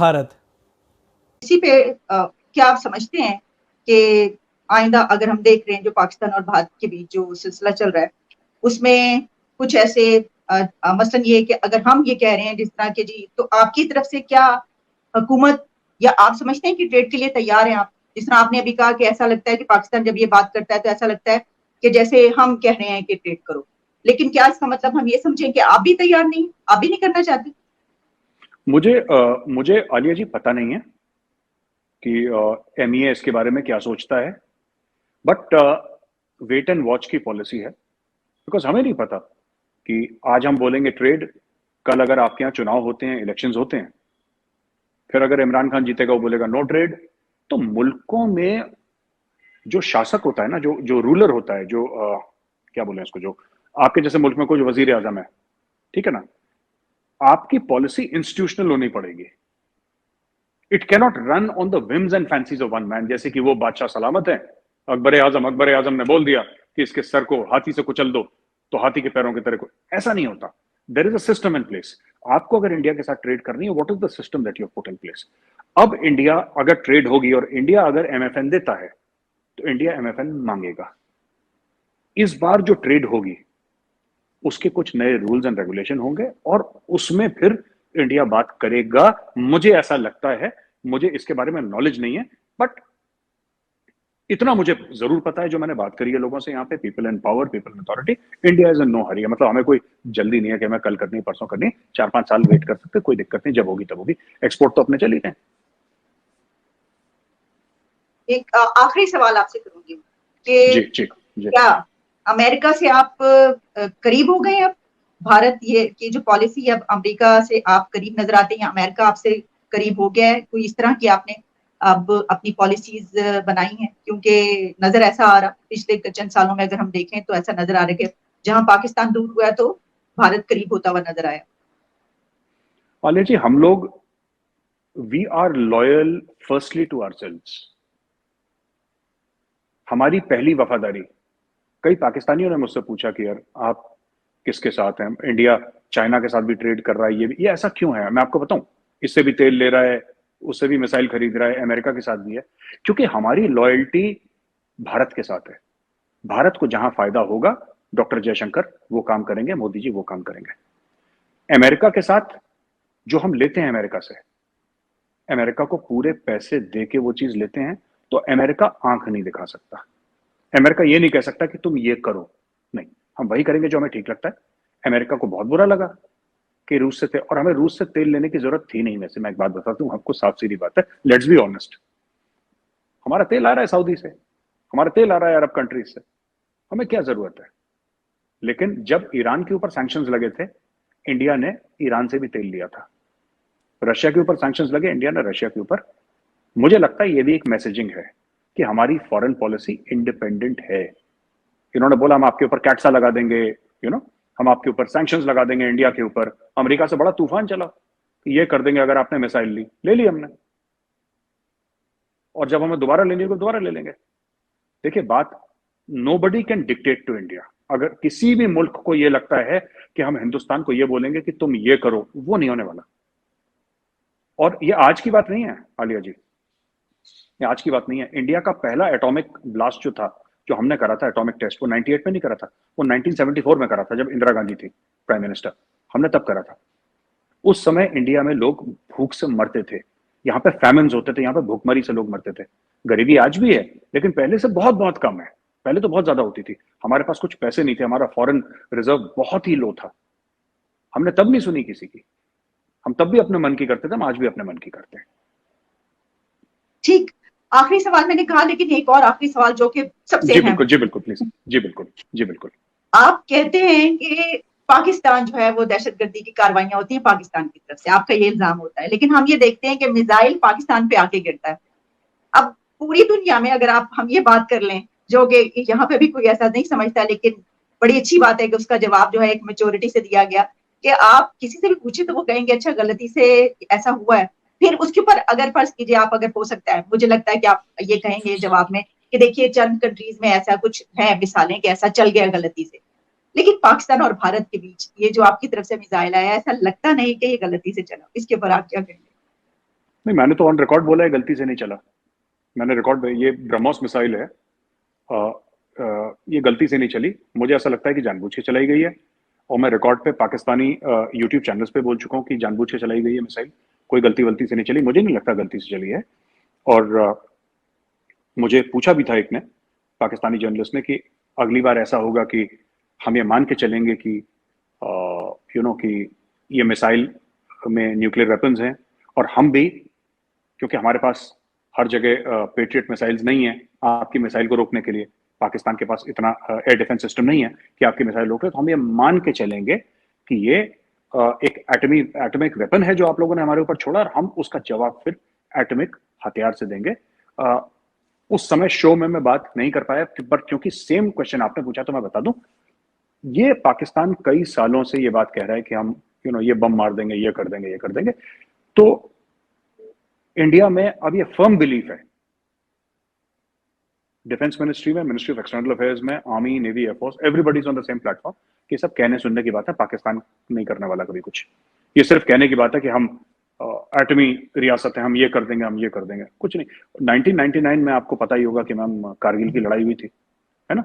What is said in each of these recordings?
भारत। इसी पे क्या आप समझते हैं कि आइंदा अगर हम देख रहे हैं जो पाकिस्तान और भारत के बीच जो सिलसिला चल रहा है उसमें कुछ ऐसे मसलन ये कि अगर हम ये कह रहे हैं जिस तरह के जी, तो आपकी तरफ से क्या हुकूमत या आप समझते हैं कि ट्रेड के लिए तैयार हैं आप? जिस तरह आपने अभी कहा कि ऐसा लगता है कि पाकिस्तान जब ये बात करता है तो ऐसा लगता है कि जैसे हम कह रहे हैं कि ट्रेड करो, लेकिन क्या इसका मतलब हम ये समझें कि आप भी तैयार नहीं, आप भी नहीं करना चाहते? मुझे आलिया जी पता नहीं है कि एमईए इसके बारे में क्या सोचता है, बट वेट एंड वॉच की पॉलिसी है। बिकॉज हमें नहीं पता कि आज हम बोलेंगे ट्रेड, कल अगर आपके यहाँ चुनाव होते हैं, इलेक्शंस होते हैं, फिर अगर इमरान खान जीतेगा वो बोलेगा नो ट्रेड। तो मुल्कों में जो शासक होता है ना, जो जो रूलर होता है, जो क्या बोले इसको, जो आपके जैसे मुल्क में कोई वजीर आजम है, ठीक है ना, आपकी पॉलिसी इंस्टीट्यूशनल होनी पड़ेगी। It cannot run on the whims and fancies of one man, जैसे कि वो बादशाह सलामत है, अकबर आजम ने बोल दिया कि इसके सर को हाथी से कुचल दो तो हाथी के पैरों की तरह को, ऐसा नहीं होता। There is a system in place. आपको अगर इंडिया के साथ ट्रेड करनी है, what is the system that you put in place. अब इंडिया अगर ट्रेड होगी और इंडिया अगर एमएफएन देता है तो इंडिया एमएफएन मांगेगा। इस बार जो ट्रेड होगी उसके कुछ नए रूल्स एंड रेगुलेशन होंगे और उसमें फिर इंडिया बात करेगा। मुझे ऐसा लगता है, मुझे इसके बारे में नॉलेज नहीं है, बट इतना मुझे जरूर पता है, जो मैंने बात करी है लोगों से यहाँ पे, people in power, people in authority, India is in no hurry. मतलब हमें कोई जल्दी नहीं है कि हमें कल करनी, परसों करनी, 4-5 साल वेट कर सकते, कोई दिक्कत नहीं, जब होगी तब होगी। एक्सपोर्ट तो अपने चल ही रहे हैं। एक आखिरी सवाल आपसे करूंगी कि जी जी जी। क्या अमेरिका से आप करीब हो गए? अब भारत ये की जो पॉलिसी है, अब अमेरिका से आप करीब नजर आते हैं या अमेरिका आपसे करीब हो गया है? कोई इस तरह की आपने अब अपनी पॉलिसीज बनाई हैं? क्योंकि नजर ऐसा आ रहा पिछले चंद सालों में अगर हम देखें तो ऐसा नजर आ रहा है कि जहां पाकिस्तान दूर हुआ तो भारत करीब होता हुआ नजर आया। आलिया जी, हम लोग we are loyal firstly to ourselves. हमारी पहली वफादारी, कई पाकिस्तानियों ने मुझसे पूछा कि यार आप किसके साथ हैं, इंडिया चाइना के साथ भी ट्रेड कर रहा है, ये ऐसा क्यों है। मैं आपको बताऊं, इससे भी तेल ले रहा है, उससे भी मिसाइल खरीद रहा है, अमेरिका के साथ भी है, क्योंकि हमारी लॉयल्टी भारत के साथ है। भारत को जहां फायदा होगा, डॉक्टर जयशंकर वो काम करेंगे, मोदी जी वो काम करेंगे। अमेरिका के साथ जो हम लेते हैं अमेरिका से, अमेरिका को पूरे पैसे दे के वो चीज लेते हैं, तो अमेरिका आंख नहीं दिखा सकता। अमेरिका ये नहीं कह सकता कि तुम ये करो, नहीं, हम वही करेंगे जो हमें ठीक लगता है। अमेरिका को बहुत बुरा लगा कि रूस से तेल, और हमें रूस से तेल लेने की जरूरत थी नहीं। वैसे मैं एक बात बताता हूँ आपको, साफ सीधी बात है, लेट्स बी ऑनेस्ट। हमारा तेल आ रहा है सऊदी से, हमारा तेल आ रहा है अरब कंट्रीज से, हमें क्या जरूरत है। लेकिन जब ईरान के ऊपर सैंक्शंस लगे थे, इंडिया ने ईरान से भी तेल लिया था। रशिया के ऊपर सैंक्शंस लगे, इंडिया ने रशिया के ऊपर। मुझे लगता है ये भी एक मैसेजिंग है कि हमारी फॉरेन पॉलिसी इंडिपेंडेंट है। इन्होंने बोला हम आपके ऊपर कैट्सा लगा देंगे, हम आपके ऊपर सैंक्शंस लगा देंगे इंडिया के ऊपर। अमेरिका से बड़ा तूफान चला कि ये कर देंगे अगर आपने मिसाइल ले ली हमने, और जब हमें दोबारा लेनी होगी दोबारा ले लेंगे। देखिए बात, nobody can dictate to India. अगर किसी भी मुल्क को यह लगता है कि हम हिंदुस्तान को यह बोलेंगे कि तुम ये करो, वो नहीं होने वाला। और ये आज की बात नहीं है आलिया जी, ये आज की बात नहीं है। इंडिया का पहला एटॉमिक ब्लास्ट जो था, जो हमने करा था एटॉमिक टेस्ट, वो 98 में नहीं करा था, वो 1974 में करा था, जब इंदिरा गांधी थी प्राइम मिनिस्टर, हमने तब करा था। उस समय इंडिया में लोग भूख से मरते थे, यहाँ पे फैमिन्स होते थे, यहाँ पे भूखमरी से लोग मरते थे। गरीबी आज भी है, लेकिन पहले से बहुत बहुत कम है। पहले तो बहुत ज्यादा होती थी। हमारे पास कुछ पैसे नहीं थे, हमारा फॉरेन रिजर्व बहुत ही लो था। हमने तब नहीं सुनी किसी की, हम तब भी अपने मन की करते थे, हम आज भी अपने मन की करते हैं। ठीक, आखिरी सवाल मैंने कहा, लेकिन एक और आखिरी सवाल जो कि सबसे जी बिल्कुल, जी बिल्कुल, प्लीज, जी बिल्कुल, जी बिल्कुल। आप कहते हैं कि पाकिस्तान जो है वो दहशतगर्दी की कार्रवाइयां होती हैं पाकिस्तान की तरफ से, आपका ये इल्जाम होता है, लेकिन हम ये देखते हैं कि मिसाइल पाकिस्तान पे आके गिरता है। अब पूरी दुनिया में अगर आप हम ये बात कर लें, जो कि यहाँ पे भी कोई ऐसा नहीं समझता, लेकिन बड़ी अच्छी बात है कि उसका जवाब जो है एक मेच्योरिटी से दिया गया, कि आप किसी से भी पूछे तो वो कहेंगे अच्छा गलती से ऐसा हुआ है। फिर उसके ऊपर अगर फर्ज कीजिए आप, अगर हो सकता है, मुझे लगता है कि आप ये कहेंगे जवाब में कि देखिए चंद कंट्रीज में ऐसा कुछ है मिसालें कि ऐसा चल गया गलती से, लेकिन पाकिस्तान और भारत के बीच ये जो आपकी तरफ से मिसाइल आया, ऐसा लगता नहीं कि ये गलती से चला। इसके ऊपर आप क्या कहेंगे? नहीं, मैंने तो ऑन रिकॉर्ड बोला है गलती से नहीं चला। मैंने रिकॉर्ड, ये ब्रह्मोस मिसाइल है, ये गलती से नहीं चली, मुझे ऐसा लगता है कि जानबूझ के चलाई गई है। और मैं रिकॉर्ड पे पाकिस्तानी यूट्यूब चैनल्स पे बोल चुका हूँ कि जानबूझ के चलाई गई है मिसाइल, कोई गलती वलती से नहीं चली, मुझे नहीं लगता गलती से चली है। और मुझे पूछा भी था एक ने, पाकिस्तानी जर्नलिस्ट ने, कि अगली बार ऐसा होगा कि हम ये मान के चलेंगे कि कि ये मिसाइल में न्यूक्लियर वेपन्स हैं, और हम भी, क्योंकि हमारे पास हर जगह पेट्रियट मिसाइल्स नहीं है आपकी मिसाइल को रोकने के लिए, पाकिस्तान के पास इतना एयर डिफेंस सिस्टम नहीं है कि आपकी मिसाइल रोक ले, तो हम ये मान के चलेंगे कि ये एक एटॉमिक वेपन है जो आप लोगों ने हमारे ऊपर छोड़ा, और हम उसका जवाब फिर एटॉमिक हथियार से देंगे। उस समय शो में मैं बात नहीं कर पाया, पर क्योंकि सेम क्वेश्चन आपने पूछा तो मैं बता दूं, ये पाकिस्तान कई सालों से ये बात कह रहा है कि हम ये बम मार देंगे, ये कर देंगे, ये कर देंगे। तो इंडिया में अब ये फर्म बिलीफ है, डिफेंस मिनिस्ट्री में, मिनिस्ट्री ऑफ एक्सटर्नल अफेयर्स में, army, navy, air force, everybody is on the same platform कि सब कहने सुनने की बात है, पाकिस्तान नहीं करने वाला कभी कुछ। ये सिर्फ कहने की बात है कि हम एटमी रियासत है, हम ये कर देंगे, हम ये कर देंगे, कुछ नहीं। 1999 में आपको पता ही होगा कि मैम कारगिल की लड़ाई हुई थी, है ना?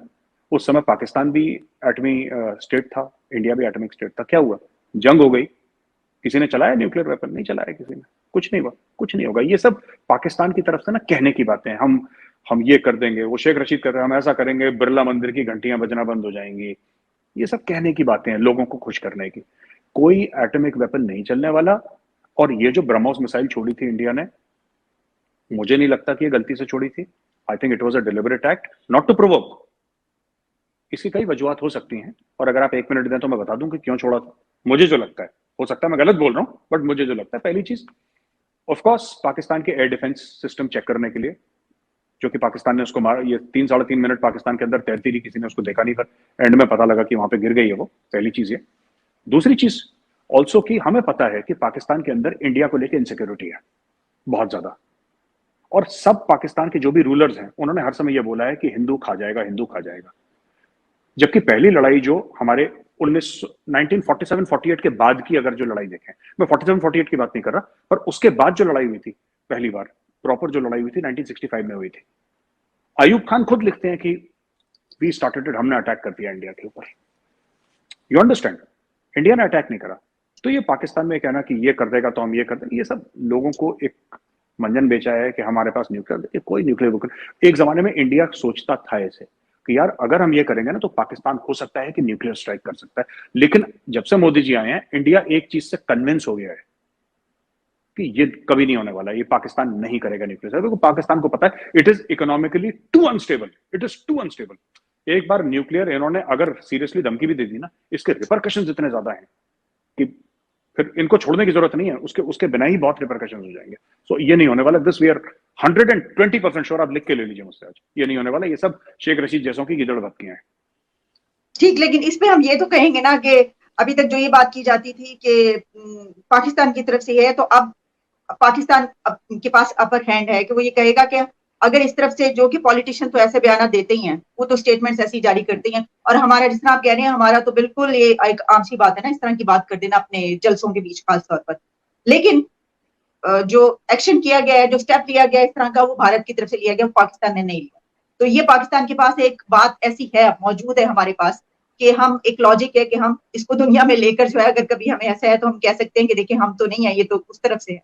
उस समय पाकिस्तान भी एटमी स्टेट था, इंडिया भी एटमिक स्टेट था। क्या हुआ? जंग हो गई। किसी ने चलाया न्यूक्लियर वेपन? नहीं चलाया किसी ने, कुछ नहीं हुआ, कुछ नहीं होगा। ये सब पाकिस्तान की तरफ से ना कहने की बातें हैं। हम ये कर देंगे, वो शेख रशीद कर रहे हैं, हम ऐसा करेंगे, बिरला मंदिर की घंटियां बजना बंद हो जाएंगी। ये सब कहने की बातें हैं, लोगों को खुश करने की। कोई एटॉमिक वेपन नहीं चलने वाला। और ये जो ब्रह्मोस मिसाइल छोड़ी थी इंडिया ने, मुझे नहीं लगता कि ये गलती से छोड़ी थी। I think it was a deliberate act not to provoke. इसकी कई वजूहत हो सकती हैं, और अगर आप 1 मिनट दें तो मैं बता दूं कि क्यों छोड़ा था। मुझे जो लगता है, हो सकता है मैं गलत बोल रहा हूं, बट मुझे जो लगता है, पहली चीज, ऑफ कोर्स पाकिस्तान के एयर डिफेंस सिस्टम चेक करने के लिए, जो कि पाकिस्तान ने उसको मारा, ये 3 साढ़े 3 मिनट पाकिस्तान के अंदर तैरती रही, किसी ने उसको देखा नहीं, पर एंड में पता लगा कि वहां पे गिर गई है वो। पहली चीज ये। दूसरी चीज ऑल्सो कि हमें पता है कि पाकिस्तान के अंदर इंडिया को लेकर इनसिक्योरिटी है बहुत ज्यादा। और सब पाकिस्तान के जो भी रूलर्स हैं, उन्होंने हर समय यह बोला है कि हिंदू खा जाएगा, हिंदू खा जाएगा। जबकि पहली लड़ाई जो हमारे 1947-48 के बाद की अगर जो लड़ाई देखें, मैं 47-48 की बात नहीं कर रहा, पर उसके बाद जो लड़ाई हुई थी, पहली बार प्रॉपर जो लड़ाई हुई थी 1965 में हुई थी। अयूब खान खुद लिखते हैं कि वी स्टार्टेड इट, हमने अटैक कर दिया इंडिया के ऊपर। You understand? इंडिया ने अटैक नहीं करा। तो ये पाकिस्तान में कहना कि ये कर देगा तो हम ये कर देंगे, ये सब लोगों को एक मंजन बेचा है कि हमारे पास न्यूक्लियर, कोई न्यूक्लियर वेपन। एक जमाने में इंडिया सोचता था ऐसे कि यार अगर हम ये करेंगे ना तो पाकिस्तान हो सकता है कि न्यूक्लियर स्ट्राइक कर सकता है। लेकिन जब से मोदी जी आए हैं, इंडिया एक चीज से कन्विंस हो गया है कि ये कभी नहीं होने वाला, ये पाकिस्तान नहीं करेगा न्यूक्लियर स्ट्राइक, क्योंकि पाकिस्तान को पता है it is economically too unstable, it is too unstable. एक बार न्यूक्लियर इन्होंने अगर सीरियसली धमकी भी दे दी ना, इसके रिपरकशन इतने ज्यादा हैं कि फिर इनको छोड़ने की जरूरत नहीं है, उसके उसके बिना ही बहुत रिपरकशन हो जाएंगे। सो ये नहीं होने वाला, दिस वी आर 120% श्योर। आप लिख के ले लीजिए मुझसे आज, ये नहीं होने वाला। ये सब शेख रशीद जैसों की गिदड़ बत्तियां हैं। ठीक, लेकिन इस पे हम ये तो कहेंगे ना कि अभी तक जो ये बात की जाती थी कि पाकिस्तान की तरफ से है, तो अब पाकिस्तान के पास अपर हैंड है कि वो ये कहेगा कि अगर इस तरफ से, जो कि पॉलिटिशियन तो ऐसे बयान देते ही हैं, वो तो स्टेटमेंट्स ऐसी जारी करते हैं, और हमारा, जिस तरह आप कह रहे हैं, हमारा तो बिल्कुल ये एक आम सी बात है ना, इस तरह की बात कर देना अपने जलसों के बीच खास तौर पर। लेकिन जो एक्शन किया गया है, जो स्टेप लिया गया है इस तरह का, वो भारत की तरफ से लिया गया, पाकिस्तान ने नहीं लिया। तो ये पाकिस्तान के पास एक बात ऐसी है, मौजूद है हमारे पास, कि हम, एक लॉजिक है कि हम इसको दुनिया में लेकर जो है, अगर कभी हमें ऐसा है तो हम कह सकते हैं कि देखिए हम तो नहीं है, ये तो उस तरफ से है।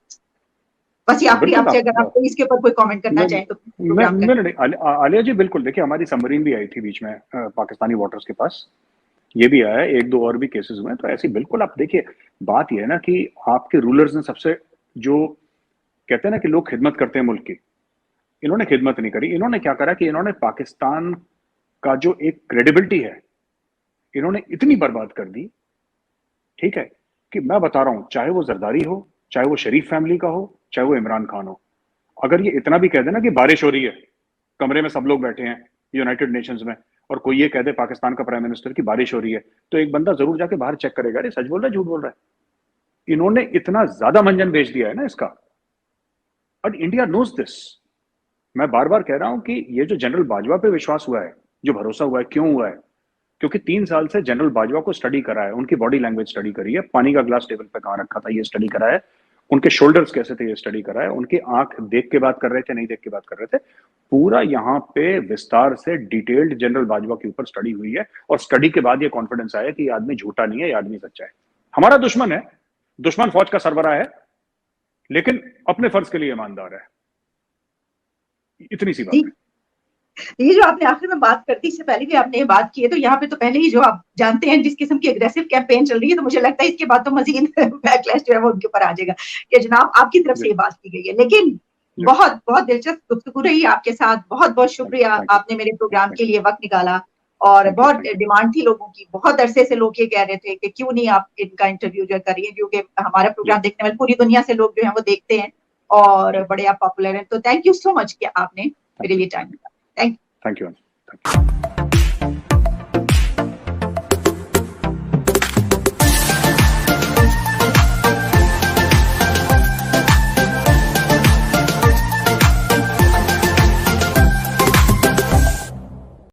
बस ये आखिरी बिल्कुल। आपसे, अगर आप इसके ऊपर कोई कमेंट करना चाहें तो प्रोग्राम नहीं, आलिया जी बिल्कुल। देखिए हमारी सबमरीन भी आई थी बीच में पाकिस्तानी वाटर्स के पास, ये भी आया, एक दो और भी केसेस हुए। तो ऐसी बिल्कुल, आप देखिए बात ये है ना कि आपके रूलर्स ने सबसे, जो कहते हैं ना कि लोग खिदमत करते हैं मुल्क की, इन्होंने खिदमत नहीं करी। इन्होंने क्या करा कि इन्होंने पाकिस्तान का जो एक क्रेडिबिलिटी है, इन्होंने इतनी बर्बाद कर दी, ठीक है, कि मैं बता रहा हूं, चाहे वो जरदारी हो, चाहे वो शरीफ फैमिली का हो, चाहे वो इमरान खान हो, अगर ये इतना भी कह देना कि बारिश हो रही है, कमरे में सब लोग बैठे हैं यूनाइटेड नेशंस में, और कोई ये कह दे पाकिस्तान का प्राइम मिनिस्टर की बारिश हो रही है, तो एक बंदा जरूर जाके बाहर चेक करेगा, अरे सच बोल रहा है झूठ बोल रहा है। इन्होंने इतना ज्यादा मंजन बेच दिया है ना इसका, और इंडिया नोज दिस। मैं बार बार कह रहा हूं कि ये जो जनरल बाजवा पे विश्वास हुआ है, जो भरोसा हुआ है, क्यों हुआ है? क्योंकि 3 साल से जनरल बाजवा को स्टडी करा है, उनकी बॉडी लैंग्वेज स्टडी करी है, पानी का ग्लास टेबल पे कहां रखा था ये स्टडी करा है, उनके शोल्डर्स कैसे थे ये स्टडी करा है, उनकी आंख देख के बात कर रहे थे नहीं देख के बात कर रहे थे, पूरा यहाँ पे विस्तार से डिटेल्ड जनरल बाजवा के ऊपर स्टडी हुई है। और स्टडी के बाद ये कॉन्फिडेंस आया कि ये आदमी झूठा नहीं है, ये आदमी सच्चा है। हमारा दुश्मन है, दुश्मन फौज का सरबराह है, लेकिन अपने फर्ज के लिए ईमानदार है। इतनी सी बात है। ये जो आपने आखिर में बात कर दी, इससे पहले भी आपने ये बात की है, तो यहाँ पे तो पहले ही जो आप जानते हैं जिस किस्म की एग्रेसिव कैंपेन चल रही है, तो मुझे लगता है इसके बाद तो मजीद बैकलैश जो है वो उनके ऊपर आ जाएगा कि जनाब आपकी तरफ से ये बात की गई है। लेकिन बहुत बहुत दिलचस्प गुफ्तगू रही आपके साथ, बहुत बहुत शुक्रिया, आपने मेरे प्रोग्राम के लिए वक्त निकाला। और बहुत डिमांड थी लोगों की, बहुत अरसे से लोग ये कह रहे थे कि क्यों नहीं आप इनका इंटरव्यू जो करिए, क्योंकि हमारा प्रोग्राम देखने वाले पूरी दुनिया से लोग जो है वो देखते हैं और बड़े आप पॉपुलर हैं। तो थैंक यू सो मच कि आपने मेरे लिए टाइम दिया। Thank you.